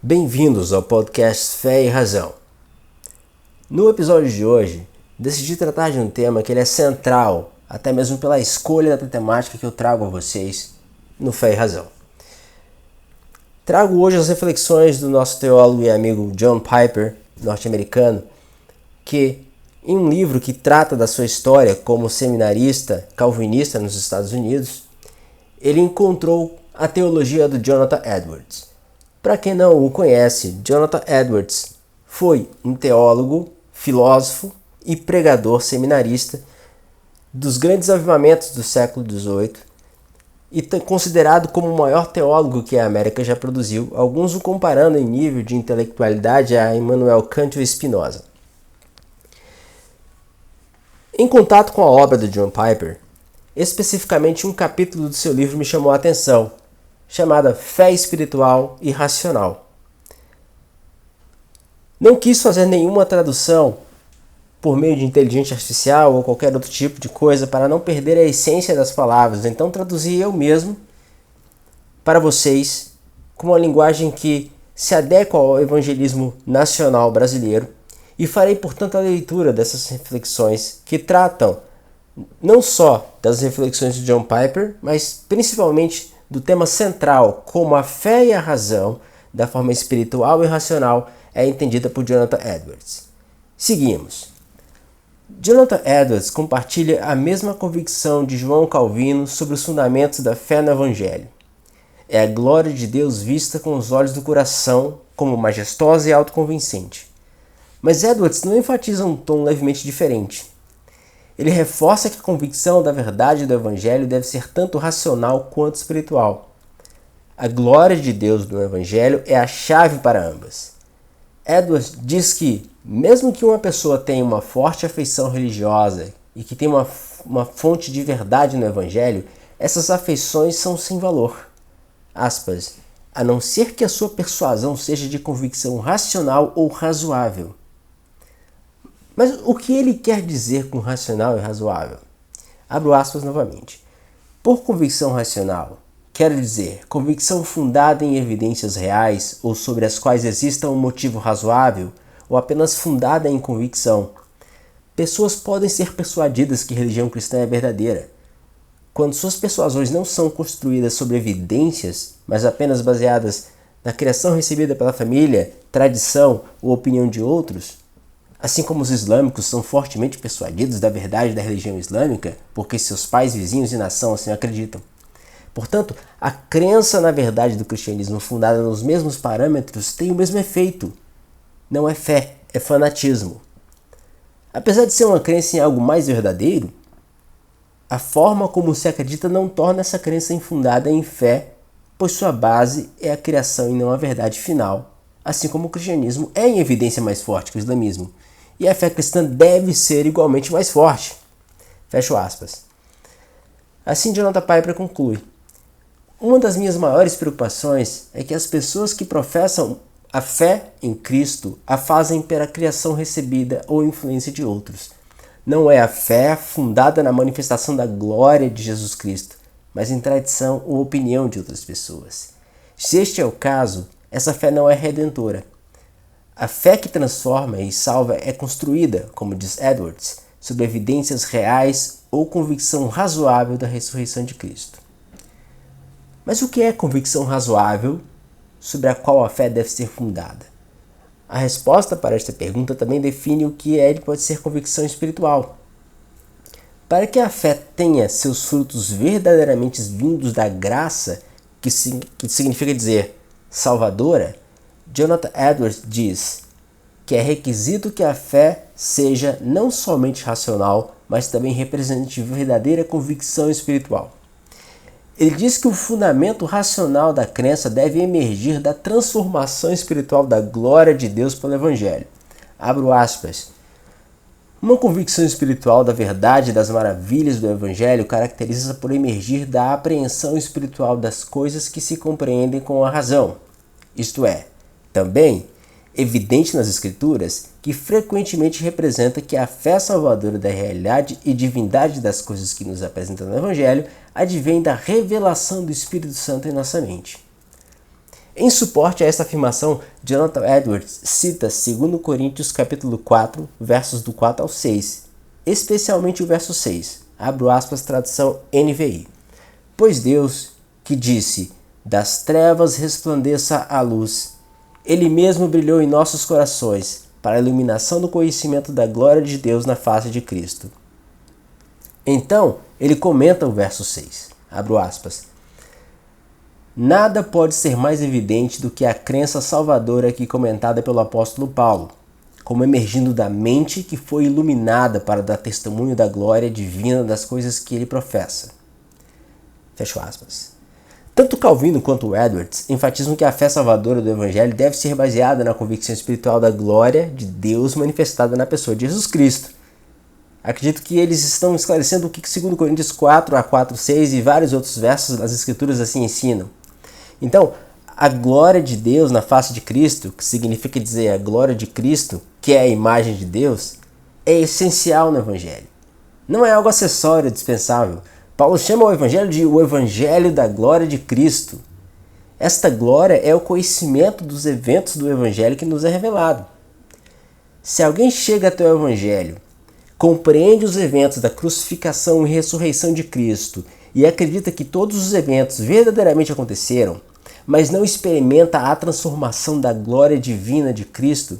Bem-vindos ao podcast Fé e Razão. No episódio de hoje, decidi tratar de um tema que ele é central, até mesmo pela escolha da temática que eu trago a vocês no Fé e Razão. Trago hoje as reflexões do nosso teólogo e amigo John Piper, norte-americano, que em um livro que trata da sua história como seminarista calvinista nos Estados Unidos, ele encontrou a teologia do Jonathan Edwards. Para quem não o conhece, Jonathan Edwards foi um teólogo, filósofo e pregador seminarista dos grandes avivamentos do século XVIII e considerado como o maior teólogo que a América já produziu, alguns o comparando em nível de intelectualidade a Immanuel Kant ou Spinoza. Em contato com a obra de John Piper, especificamente um capítulo do seu livro me chamou a atenção, chamada Fé Espiritual e Racional. Não quis fazer nenhuma tradução por meio de inteligência artificial ou qualquer outro tipo de coisa para não perder a essência das palavras, então traduzi eu mesmo para vocês com uma linguagem que se adequa ao evangelismo nacional brasileiro e farei, portanto, a leitura dessas reflexões que tratam não só das reflexões de John Piper, mas principalmente do tema central, como a fé e a razão, da forma espiritual e racional, é entendida por Jonathan Edwards. Seguimos. Jonathan Edwards compartilha a mesma convicção de João Calvino sobre os fundamentos da fé no Evangelho. É a glória de Deus vista com os olhos do coração, como majestosa e autoconvincente. Mas Edwards não enfatiza um tom levemente diferente. Ele reforça que a convicção da verdade do Evangelho deve ser tanto racional quanto espiritual. A glória de Deus no Evangelho é a chave para ambas. Edwards diz que, mesmo que uma pessoa tenha uma forte afeição religiosa e que tenha uma fonte de verdade no Evangelho, essas afeições são sem valor. Aspas, a não ser que a sua persuasão seja de convicção racional ou razoável. Mas o que ele quer dizer com racional e razoável? Abro aspas novamente. Por convicção racional, quero dizer convicção fundada em evidências reais ou sobre as quais exista um motivo razoável ou apenas fundada em convicção. Pessoas podem ser persuadidas que a religião cristã é verdadeira. Quando suas persuasões não são construídas sobre evidências, mas apenas baseadas na criação recebida pela família, tradição ou opinião de outros, assim como os islâmicos são fortemente persuadidos da verdade da religião islâmica, porque seus pais, vizinhos e nação assim acreditam. Portanto, a crença na verdade do cristianismo fundada nos mesmos parâmetros tem o mesmo efeito. Não é fé, é fanatismo. Apesar de ser uma crença em algo mais verdadeiro, a forma como se acredita não torna essa crença infundada em fé, pois sua base é a criação e não a verdade final, assim como o cristianismo é em evidência mais forte que o islamismo. E a fé cristã deve ser igualmente mais forte. Fecho aspas. Assim, Jonathan Piper conclui. Uma das minhas maiores preocupações é que as pessoas que professam a fé em Cristo a fazem pela criação recebida ou influência de outros. Não é a fé fundada na manifestação da glória de Jesus Cristo, mas em tradição ou opinião de outras pessoas. Se este é o caso, essa fé não é redentora. A fé que transforma e salva é construída, como diz Edwards, sobre evidências reais ou convicção razoável da ressurreição de Cristo. Mas o que é convicção razoável sobre a qual a fé deve ser fundada? A resposta para esta pergunta também define o que pode ser convicção espiritual. Para que a fé tenha seus frutos verdadeiramente vindos da graça, que significa dizer salvadora, Jonathan Edwards diz que é requisito que a fé seja não somente racional, mas também represente verdadeira convicção espiritual. Ele diz que o fundamento racional da crença deve emergir da transformação espiritual da glória de Deus pelo Evangelho. Abro aspas. Uma convicção espiritual da verdade e das maravilhas do Evangelho caracteriza-se por emergir da apreensão espiritual das coisas que se compreendem com a razão, isto é, também evidente nas Escrituras, que frequentemente representa que a fé salvadora da realidade e divindade das coisas que nos apresentam no Evangelho advém da revelação do Espírito Santo em nossa mente. Em suporte a esta afirmação, Jonathan Edwards cita 2 Coríntios capítulo 4, versos do 4 ao 6, especialmente o verso 6, abro aspas, tradução NVI. Pois Deus, que disse, das trevas resplandeça a luz, Ele mesmo brilhou em nossos corações, para a iluminação do conhecimento da glória de Deus na face de Cristo. Então, ele comenta o verso 6, abro aspas, nada pode ser mais evidente do que a crença salvadora aqui comentada pelo apóstolo Paulo, como emergindo da mente que foi iluminada para dar testemunho da glória divina das coisas que ele professa. Fecho aspas. Tanto Calvino quanto Edwards enfatizam que a fé salvadora do Evangelho deve ser baseada na convicção espiritual da glória de Deus manifestada na pessoa de Jesus Cristo. Acredito que eles estão esclarecendo o que 2 Coríntios 4 a 4, 6 e vários outros versos das Escrituras assim ensinam. Então, a glória de Deus na face de Cristo, que significa dizer a glória de Cristo, que é a imagem de Deus, é essencial no Evangelho. Não é algo acessório, dispensável. Paulo chama o Evangelho de o Evangelho da glória de Cristo. Esta glória é o conhecimento dos eventos do Evangelho que nos é revelado. Se alguém chega até o Evangelho, compreende os eventos da crucificação e ressurreição de Cristo e acredita que todos os eventos verdadeiramente aconteceram, mas não experimenta a transformação da glória divina de Cristo,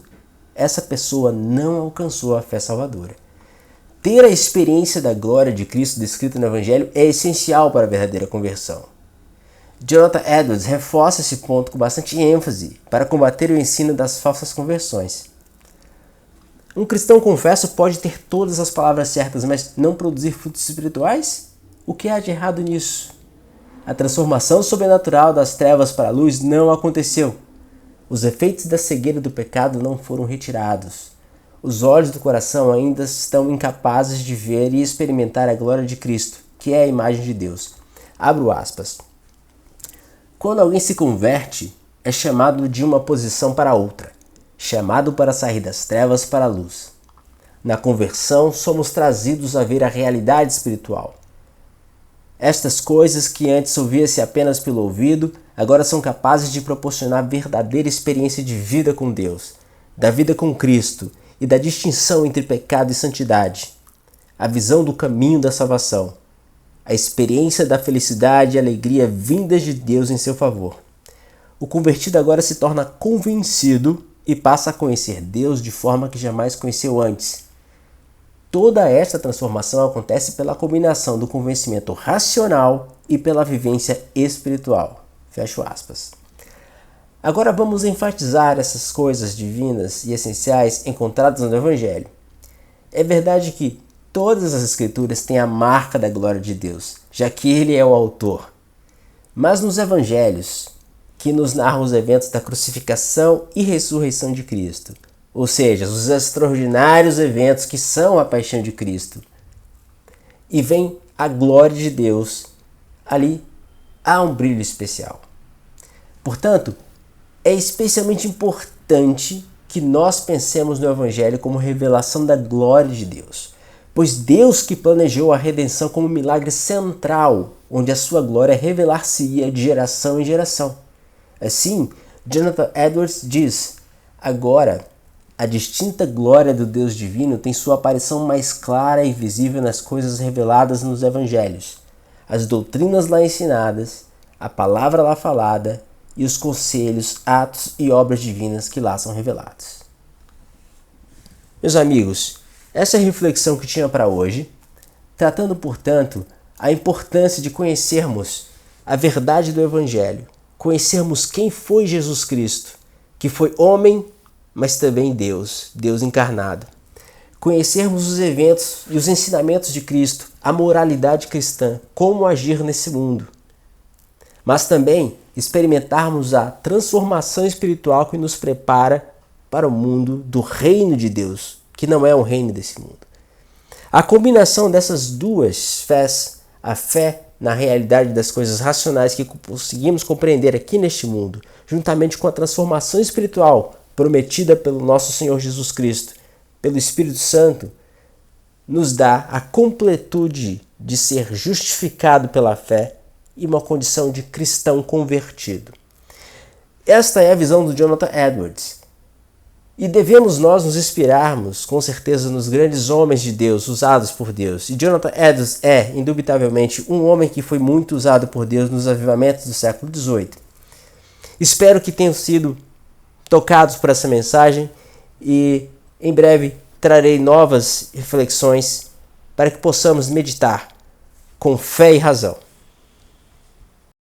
essa pessoa não alcançou a fé salvadora. Ter a experiência da glória de Cristo descrita no Evangelho é essencial para a verdadeira conversão. Jonathan Edwards reforça esse ponto com bastante ênfase para combater o ensino das falsas conversões. Um cristão confesso pode ter todas as palavras certas, mas não produzir frutos espirituais? O que há de errado nisso? A transformação sobrenatural das trevas para a luz não aconteceu. Os efeitos da cegueira do pecado não foram retirados. Os olhos do coração ainda estão incapazes de ver e experimentar a glória de Cristo, que é a imagem de Deus. Abro aspas. Quando alguém se converte, é chamado de uma posição para outra, chamado para sair das trevas para a luz. Na conversão, somos trazidos a ver a realidade espiritual. Estas coisas que antes ouvia-se apenas pelo ouvido, agora são capazes de proporcionar verdadeira experiência de vida com Deus, da vida com Cristo e da distinção entre pecado e santidade, a visão do caminho da salvação, a experiência da felicidade e alegria vindas de Deus em seu favor. O convertido agora se torna convencido e passa a conhecer Deus de forma que jamais conheceu antes. Toda esta transformação acontece pela combinação do convencimento racional e pela vivência espiritual. Fecho aspas. Agora vamos enfatizar essas coisas divinas e essenciais encontradas no Evangelho. É verdade que todas as Escrituras têm a marca da glória de Deus, já que Ele é o autor. Mas nos Evangelhos, que nos narram os eventos da crucificação e ressurreição de Cristo, ou seja, os extraordinários eventos que são a paixão de Cristo, e vem a glória de Deus, ali há um brilho especial. Portanto, é especialmente importante que nós pensemos no Evangelho como revelação da glória de Deus, pois Deus que planejou a redenção como um milagre central, onde a sua glória revelar-se-ia de geração em geração. Assim, Jonathan Edwards diz, agora, a distinta glória do Deus divino tem sua aparição mais clara e visível nas coisas reveladas nos Evangelhos, as doutrinas lá ensinadas, a palavra lá falada e os conselhos, atos e obras divinas que lá são revelados. Meus amigos, essa é a reflexão que tinha para hoje, tratando, portanto, a importância de conhecermos a verdade do Evangelho, conhecermos quem foi Jesus Cristo, que foi homem, mas também Deus, Deus encarnado. Conhecermos os eventos e os ensinamentos de Cristo, a moralidade cristã, como agir nesse mundo. Mas também experimentarmos a transformação espiritual que nos prepara para o mundo do reino de Deus, que não é um reino desse mundo. A combinação dessas duas fés, a fé na realidade das coisas racionais que conseguimos compreender aqui neste mundo, juntamente com a transformação espiritual prometida pelo nosso Senhor Jesus Cristo, pelo Espírito Santo, nos dá a completude de ser justificado pela fé e uma condição de cristão convertido. Esta é a visão do Jonathan Edwards. E devemos nós nos inspirarmos, com certeza, nos grandes homens de Deus, usados por Deus. E Jonathan Edwards é, indubitavelmente, um homem que foi muito usado por Deus nos avivamentos do século XVIII. Espero que tenham sido tocados por essa mensagem e, em breve, trarei novas reflexões para que possamos meditar com fé e razão.